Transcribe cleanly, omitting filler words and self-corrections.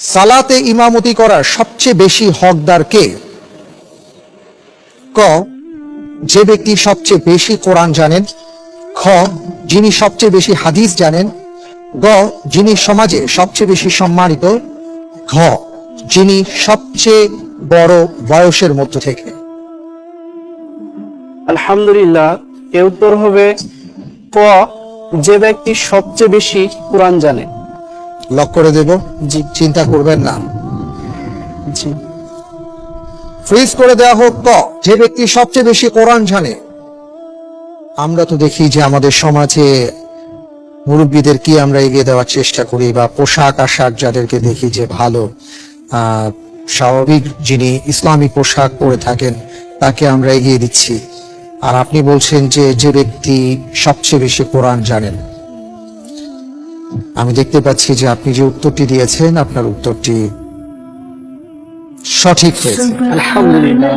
সালাতে ইমামতি করার সবচেয়ে বেশি হকদার কে? ক, যে ব্যক্তি সবচেয়ে বেশি কোরআন জানেন। খ, যিনি সবচেয়ে বেশি হাদিস জানেন। গ, যিনি সমাজে সবচেয়ে বেশি সম্মানিত। ঘ, যিনি সবচেয়ে বড় বয়সের মধ্য থেকে। আলহামদুলিল্লাহ, এর উত্তর হবে ক, যে ব্যক্তি সবচেয়ে বেশি কোরআন জানে। লক করে দেব। জি। চিন্তা করবেন না, জি। ফ্রিজ করে দেওয়া হোক। ক, যে ব্যক্তি সবচেয়ে বেশি কোরআন জানে। আমরা তো দেখি যে আমাদের সমাজে মুরব্বীদের কি আমরা এগিয়ে দেওয়ার চেষ্টা করি, বা পোশাক আশাক যাদেরকে দেখি যে ভালো স্বাভাবিক, যিনি ইসলামী পোশাক পরে থাকেন তাকে আমরা এগিয়ে দিচ্ছি। আর আপনি বলছেন যে যে ব্যক্তি সবচেয়ে বেশি কোরআন জানেন। আমি দেখতে পাচ্ছি যে আপনি যে উত্তরটি দিয়েছেন আপনার উত্তরটি সঠিক হয়েছে। আলহামদুলিল্লাহ।